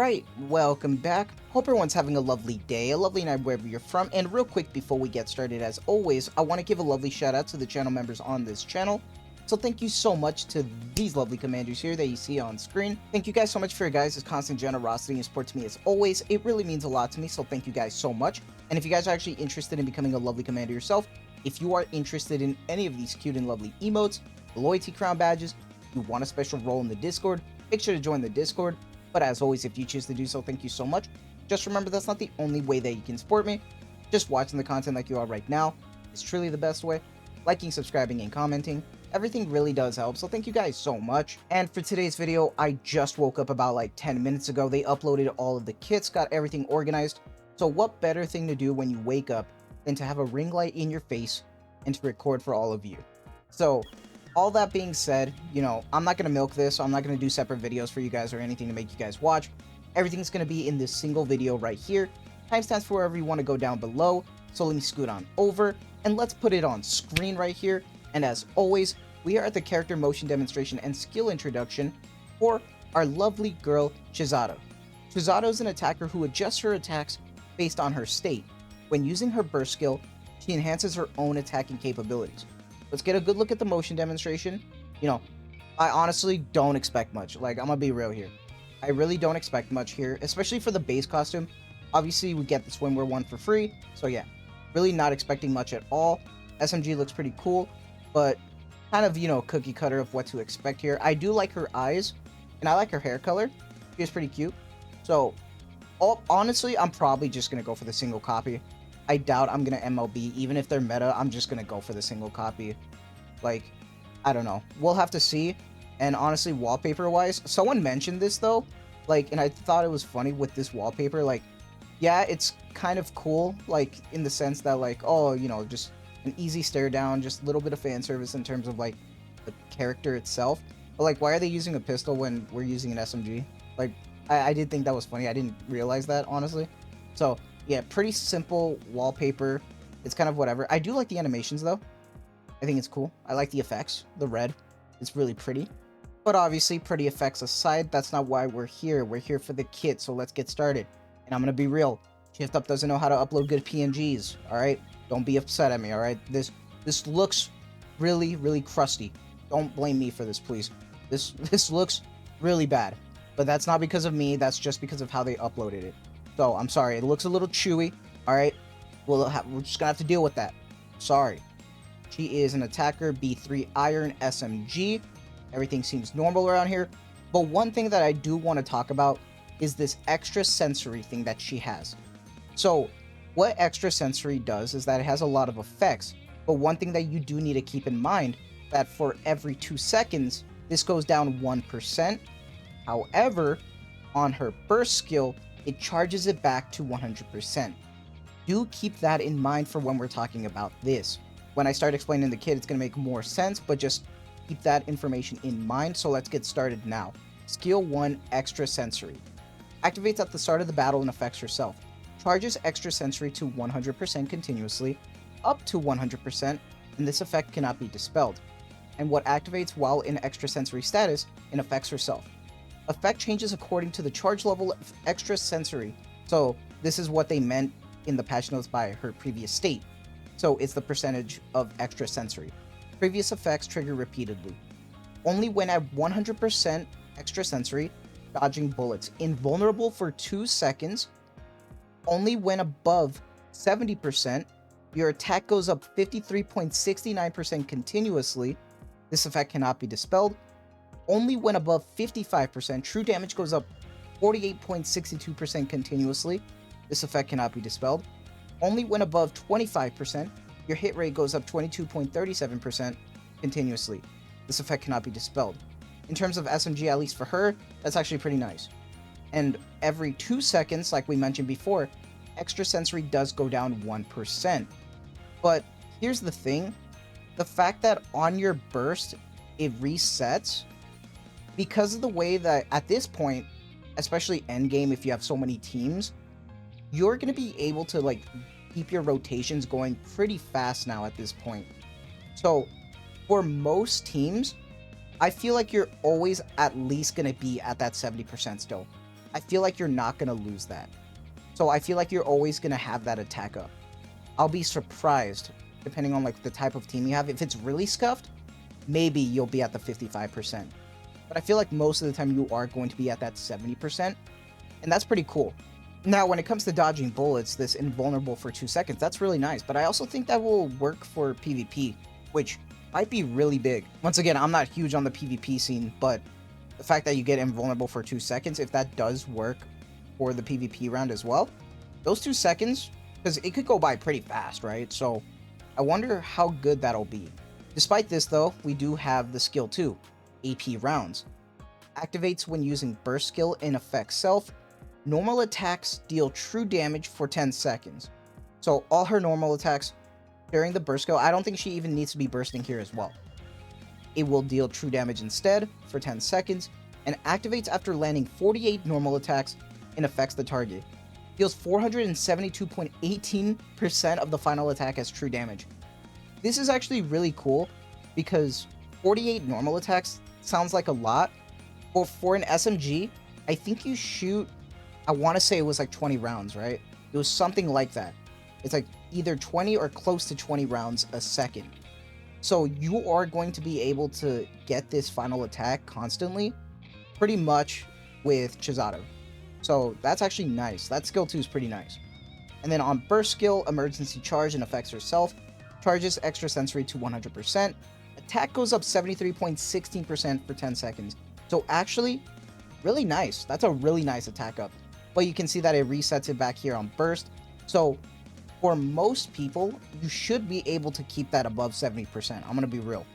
Alright, welcome back. Hope everyone's having a lovely day, a lovely night wherever you're from, and real quick before we get started, as always, I want to give a lovely shout out to the channel members on this channel. So thank you so much to these lovely commanders here that you see on screen. Thank you guys so much for your guys' constant generosity and support to me as always. It really means a lot to me, so thank you guys so much. And if you guys are actually interested in becoming a lovely commander yourself, if you are interested in any of these cute and lovely emotes, loyalty crown badges, you want a special role in the Discord, make sure to join the Discord. But as always, if you choose to do so, thank you so much. Just remember, that's not the only way that you can support me. Just watching the content like you are right now is truly the best way. Liking, subscribing, and commenting, everything really does help, so thank you guys so much. And for today's video, I just woke up about like 10 minutes ago. They uploaded all of the kits, got everything organized. So what better thing to do when you wake up than to have a ring light in your face and to record for all of you. So all that being said, you know, I'm not going to milk this. I'm not going to do separate videos for you guys or anything to make you guys watch. Everything's going to be in this single video right here. Timestamps for wherever you want to go down below. So let me scoot on over and let's put it on screen right here. And as always, we are at the character motion demonstration and skill introduction for our lovely girl, Chisato. Chisato is an attacker who adjusts her attacks based on her state. When using her burst skill, she enhances her own attacking capabilities. Let's get a good look at the motion demonstration. You know, I honestly don't expect much. Like, I'm gonna be real here. I really don't expect much here, especially for the base costume. Obviously, we get the swimwear one for free. So yeah, really not expecting much at all. SMG looks pretty cool, but kind of, you know, cookie cutter of what to expect here. I do like her eyes, and I like her hair color. She is pretty cute. So, honestly, I'm probably just gonna go for the single copy. I doubt I'm gonna MLB. Even if they're meta, I'm just gonna go for the single copy. Like, I don't know. We'll have to see. And honestly, wallpaper-wise, someone mentioned this, though. Like, and I thought it was funny with this wallpaper. Like, yeah, it's kind of cool. Like, in the sense that, like, oh, you know, just an easy stare down. Just a little bit of fan service in terms of, like, the character itself. But, like, why are they using a pistol when we're using an SMG? Like, I did think that was funny. I didn't realize that, honestly. So yeah, pretty simple wallpaper. It's kind of whatever. I do like the animations, though. I think it's cool. I like the effects. The red. It's really pretty. But obviously, pretty effects aside, that's not why we're here. We're here for the kit, so let's get started. And I'm going to be real. Shift Up doesn't know how to upload good PNGs, alright? Don't be upset at me, alright? This looks really, really crusty. Don't blame me for this, please. This looks really bad. But that's not because of me. That's just because of how they uploaded it. So, I'm sorry. It looks a little chewy. Alright? We're just gonna have to deal with that. Sorry. She is an attacker, B3 Iron SMG. Everything seems normal around here. But one thing that I do want to talk about is this extra sensory thing that she has. So, what extra sensory does is that it has a lot of effects. But one thing that you do need to keep in mind, that for every 2 seconds, this goes down 1%. However, on her burst skill, it charges it back to 100%. Do keep that in mind for when we're talking about this. When I start explaining the kit, it's going to make more sense, but just keep that information in mind. So let's get started now. Skill 1, Extra Sensory. Activates at the start of the battle and affects herself. Charges Extra Sensory to 100% continuously, up to 100%, and this effect cannot be dispelled. And what activates while in Extra Sensory status and affects herself. Effect changes according to the charge level of Extra Sensory. So this is what they meant in the patch notes by her previous state. So it's the percentage of Extra Sensory. Previous effects trigger repeatedly. Only when at 100% Extra Sensory, dodging bullets. Invulnerable for 2 seconds. Only when above 70%, your attack goes up 53.69% continuously. This effect cannot be dispelled. Only when above 55%, true damage goes up 48.62% continuously. This effect cannot be dispelled. Only when above 25%, your hit rate goes up 22.37% continuously. This effect cannot be dispelled. In terms of SMG, at least for her, that's actually pretty nice. And every 2 seconds, like we mentioned before, Extra Sensory does go down 1%. But here's the thing. The fact that on your burst, it resets, because of the way that at this point, especially endgame, if you have so many teams, you're going to be able to like keep your rotations going pretty fast now at this point. So for most teams, I feel like you're always at least going to be at that 70% still. I feel like you're not going to lose that. So I feel like you're always going to have that attack up. I'll be surprised, depending on like the type of team you have. If it's really scuffed, maybe you'll be at the 55%. But I feel like most of the time you are going to be at that 70%. And that's pretty cool. Now, when it comes to dodging bullets, this invulnerable for 2 seconds, that's really nice. But I also think that will work for PvP, which might be really big. Once again, I'm not huge on the PvP scene, but the fact that you get invulnerable for 2 seconds, if that does work for the PvP round as well, those 2 seconds, because it could go by pretty fast, right? So I wonder how good that'll be. Despite this, though, we do have the skill 2, AP rounds. Activates when using burst skill in effect self. Normal attacks deal true damage for 10 seconds. So all her normal attacks during the burst skill, I don't think she even needs to be bursting here as well. It will deal true damage instead for 10 seconds and activates after landing 48 normal attacks and affects the target. Deals 472.18% of the final attack as true damage. This is actually really cool because 48 normal attacks sounds like a lot, but for an SMG, I think you shoot, I want to say it was like 20 rounds, right? It was something like that. It's like either 20 or close to 20 rounds a second. So you are going to be able to get this final attack constantly, pretty much with Chisato. So that's actually nice. That skill 2 is pretty nice. And then on burst skill, emergency charge and affects herself, charges extrasensory to 100%. Attack goes up 73.16% for 10 seconds. So actually, really nice. That's a really nice attack up. But you can see that it resets it back here on burst. So for most people, you should be able to keep that above 70%. I'm going to be real.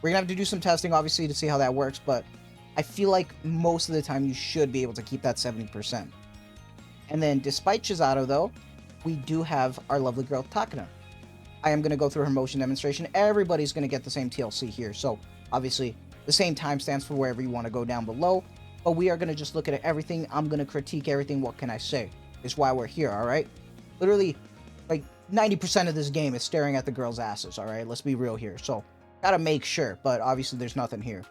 We're going to have to do some testing, obviously, to see how that works. But I feel like most of the time you should be able to keep that 70%. And then despite Chisato, though, we do have our lovely girl Takina. I am going to go through her motion demonstration. Everybody's going to get the same TLC here. So obviously the same timestamps for wherever you want to go down below. But we are going to just look at everything. I'm going to critique everything. What can I say? It's why we're here, all right? Literally, like 90% of this game is staring at the girls' asses, all right? Let's be real here. So gotta make sure, but obviously there's nothing here.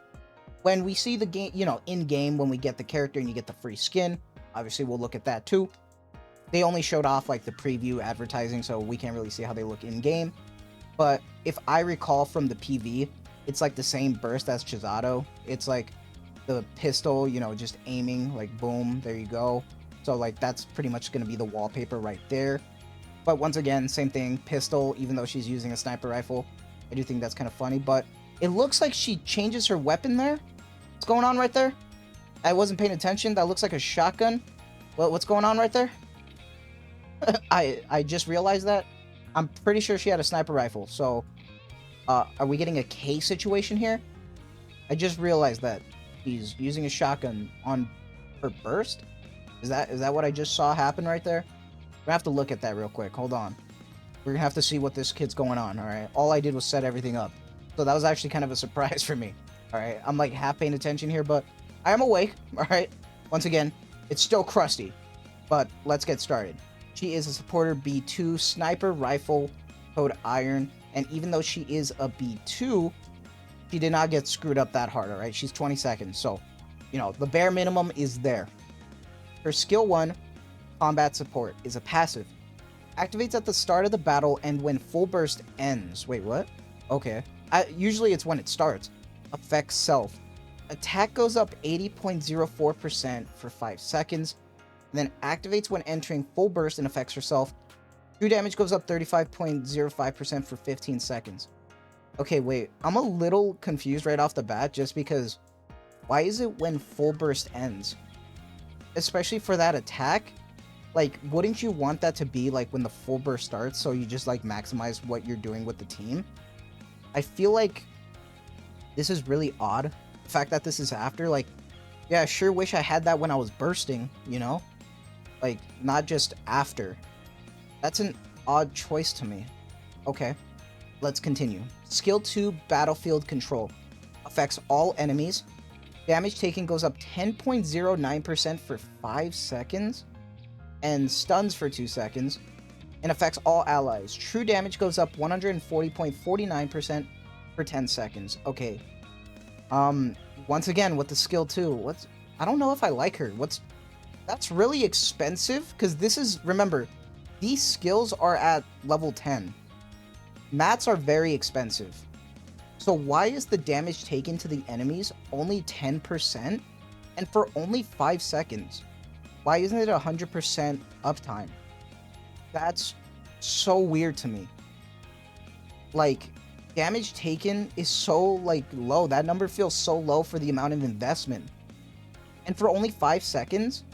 When we see the game, you know, in-game, when we get the character and you get the free skin, obviously we'll look at that too. They only showed off like the preview advertising, so we can't really see how they look in-game. But if I recall from the PV, it's like the same burst as Chisato. It's like the pistol, you know, just aiming, like boom, there you go. So like that's pretty much going to be the wallpaper right there. But once again, same thing, pistol, even though she's using a sniper rifle. I do think that's kind of funny, but it looks like she changes her weapon there. What's going on right there? I wasn't paying attention. That looks like a shotgun. Well, what's going on right there? I just realized that. I'm pretty sure she had a sniper rifle. So, are we getting a K situation here? I just realized that he's using a shotgun on her burst. Is that what I just saw happen right there? We're gonna have to look at that real quick. Hold on. We're gonna have to see what this kid's going on. All right. All I did was set everything up, so that was actually kind of a surprise for me. All right. I'm like half paying attention here, but I am awake. All right. Once again, it's still crusty, but let's get started. She is a supporter B2 sniper rifle code iron, and even though she is a B2, she did not get screwed up that hard. All right. She's 20 seconds, so you know the bare minimum is there. Her skill 1, combat support, is a passive. Activates at the start of the battle and when full burst ends. Wait, what? Okay. Usually it's when it starts. Affects self. Attack goes up 80.04% for 5 seconds. And then activates when entering full burst and affects herself. True damage goes up 35.05% for 15 seconds. Okay, wait. I'm a little confused right off the bat just because why is it when full burst ends? Especially for that attack. Like, wouldn't you want that to be, like, when the full burst starts, so you just, like, maximize what you're doing with the team? I feel like this is really odd. The fact that this is after, like, yeah, I sure wish I had that when I was bursting, you know? Like, not just after. That's an odd choice to me. Okay, let's continue. Skill 2, Battlefield Control. Affects all enemies. Damage taken goes up 10.09% for 5 seconds. And stuns for 2 seconds, and affects all allies. True damage goes up 140.49% for 10 seconds. Okay. Once again, with the skill 2, I don't know if I like her. That's really expensive, because this is, remember, these skills are at level 10. Mats are very expensive. So why is the damage taken to the enemies only 10% and for only 5 seconds? Why isn't it 100% uptime? That's so weird to me. Like, damage taken is so, like, low. That number feels so low for the amount of investment. And for only 5 seconds,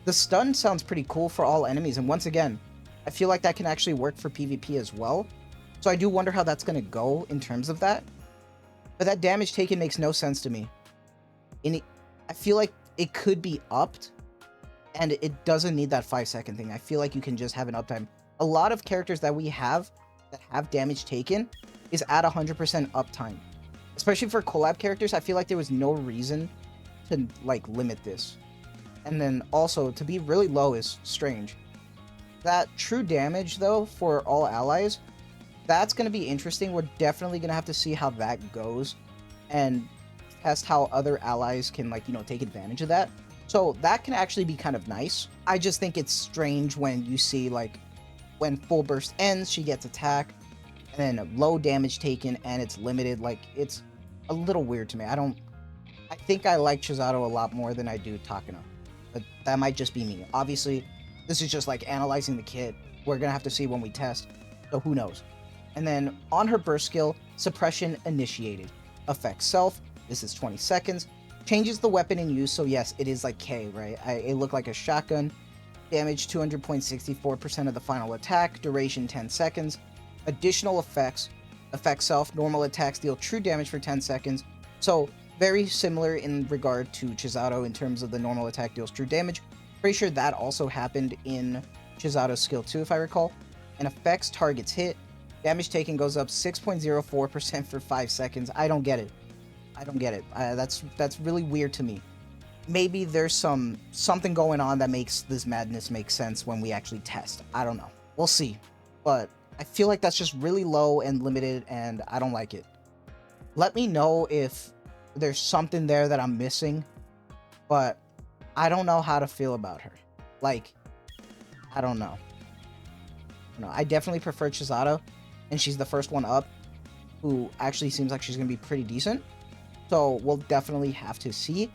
the stun sounds pretty cool for all enemies. And once again, I feel like that can actually work for PvP as well. So I do wonder how that's going to go in terms of that. But that damage taken makes no sense to me. I feel like it could be upped, and it doesn't need that 5-second thing. I feel like you can just have an uptime. A lot of characters that we have that have damage taken is at 100% uptime. Especially for collab characters, I feel like there was no reason to, like, limit this. And then also, to be really low is strange. That true damage, though, for all allies, that's going to be interesting. We're definitely going to have to see how that goes and test how other allies can, like, you know, take advantage of that. So that can actually be kind of nice. I just think it's strange when you see, like, when full burst ends, she gets attack, and then low damage taken, and it's limited. Like, it's a little weird to me. I think I like Chisato a lot more than I do Takina. But that might just be me. Obviously, this is just like analyzing the kit. We're going to have to see when we test. So who knows? And then on her burst skill, suppression initiated. Affects self. This is 20 seconds. Changes the weapon in use. So yes, it is like K, right? It looked like a shotgun. Damage 200.64% of the final attack. Duration 10 seconds. Additional effects. Affect self. Normal attacks deal true damage for 10 seconds. So very similar in regard to Chisato in terms of the normal attack deals true damage. Pretty sure that also happened in Chisato's skill 2, if I recall. And affects targets hit. Damage taken goes up 6.04% for 5 seconds. I don't get it. I don't get it. That's really weird to me. Maybe there's something going on that makes this madness make sense when we actually test. I don't know. We'll see. But I feel like that's just really low and limited, and I don't like it. Let me know if there's something there that I'm missing, but I don't know how to feel about her. Like, I don't know. I definitely prefer Chisato, and she's the first one up, who actually seems like she's going to be pretty decent. So we'll definitely have to see.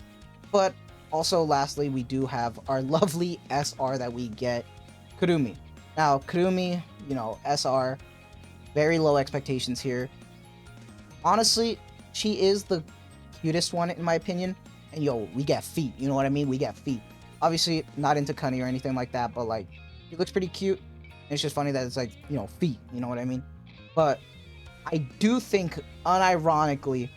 But also, lastly, we do have our lovely SR that we get, Kurumi. Now, Kurumi, you know, SR, very low expectations here. Honestly, she is the cutest one in my opinion. And yo, we get feet, you know what I mean? We get feet. Obviously, not into Cunny or anything like that, but like, she looks pretty cute. And it's just funny that it's like, you know, feet, you know what I mean? But I do think, unironically,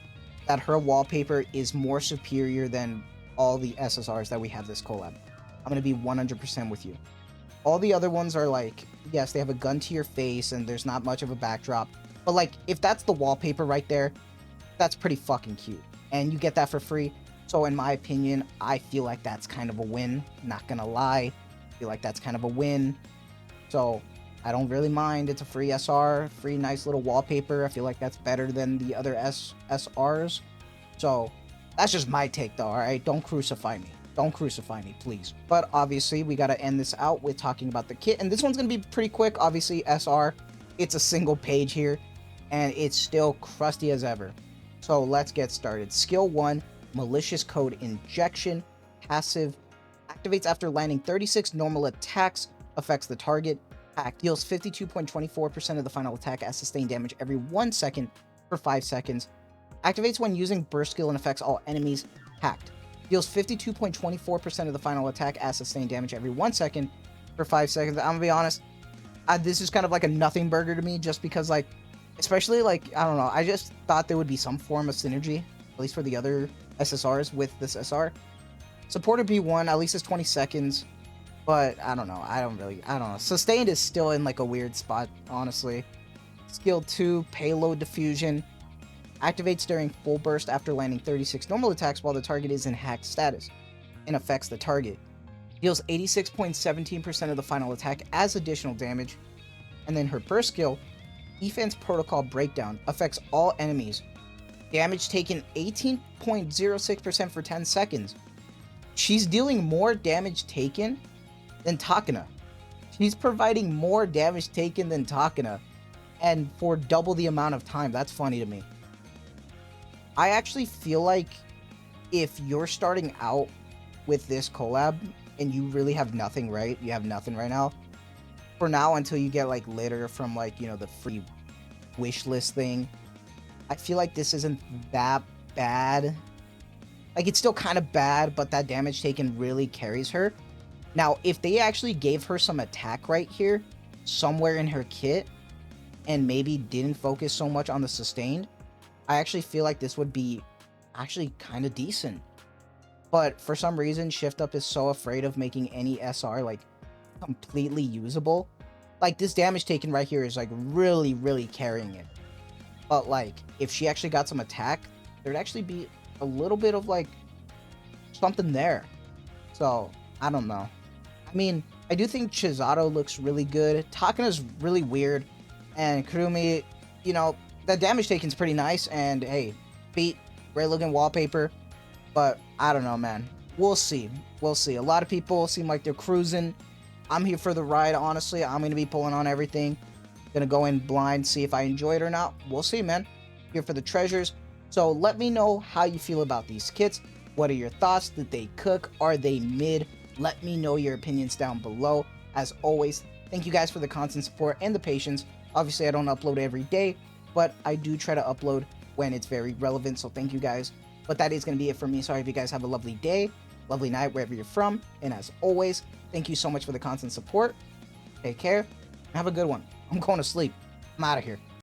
that her wallpaper is more superior than all the SSRs that we have this collab. I'm going to be 100% with you. All the other ones are like, yes, they have a gun to your face and there's not much of a backdrop. But like, if that's the wallpaper right there, that's pretty fucking cute. And you get that for free. So in my opinion, I feel like that's kind of a win. Not gonna lie. I feel like that's kind of a win. So I don't really mind. It's a free SR, free nice little wallpaper. I feel like that's better than the other SRs. So that's just my take though, alright? Don't crucify me. Don't crucify me, please. But obviously, we gotta end this out with talking about the kit. And this one's gonna be pretty quick. Obviously, SR, it's a single page here. And it's still crusty as ever. So let's get started. Skill 1, Malicious Code Injection. Passive. Activates after landing 36 normal attacks. Affects the target. Hack. Deals 52.24% of the final attack as sustained damage every 1 second for 5 seconds. Activates when using burst skill and affects all enemies. Hacked. Deals 52.24% of the final attack as sustained damage every 1 second for 5 seconds. I'm gonna be honest, this is kind of like a nothing burger to me, just because, like, especially, like, I don't know, I just thought there would be some form of synergy, at least for the other SSRs with this SR. Supported B1, at least it's 20 seconds, but I don't know, I don't know. Sustained is still in, like, a weird spot, honestly. Skill 2, Payload Diffusion. Activates during full burst after landing 36 normal attacks while the target is in hacked status, and affects the target. Deals 86.17% of the final attack as additional damage. And then her burst skill, Defense Protocol Breakdown, affects all enemies. Damage taken 18.06% for 10 seconds. she's dealing more damage taken than Takina. She's providing more damage taken than Takina, and for double the amount of time. That's funny to me. I actually feel like if you're starting out with this collab and you really have nothing, right? You have nothing right now. For now, until you get like litter from like, you know, the free wish list thing, I feel like this isn't that bad. Like, it's still kind of bad, but that damage taken really carries her. Now, if they actually gave her some attack right here, somewhere in her kit, and maybe didn't focus so much on the sustained, I actually feel like this would be actually kind of decent. But for some reason, Shift Up is so afraid of making any SR like completely usable. Like, this damage taken right here is like really, really carrying it. But like, if she actually got some attack, there'd actually be a little bit of like something there. So I don't know. I mean, I do think Chisato looks really good. Takina's really weird, and Kurumi, you know, the damage taken's pretty nice. And hey, feet, great looking wallpaper. But I don't know, man. We'll see. We'll see. A lot of people seem like they're cruising. I'm here for the ride, honestly. I'm going to be pulling on everything. Going to go in blind, see if I enjoy it or not. We'll see, man. Here for the treasures. So let me know how you feel about these kits. What are your thoughts? Did they cook? Are they mid? Let me know your opinions down below. As always, thank you guys for the constant support and the patience. Obviously, I don't upload every day, but I do try to upload when it's very relevant. So thank you guys. But that is going to be it for me. So I hope you guys have a lovely day, lovely night, wherever you're from. And as always, thank you so much for the constant support. Take care. Have a good one. I'm going to sleep. I'm out of here.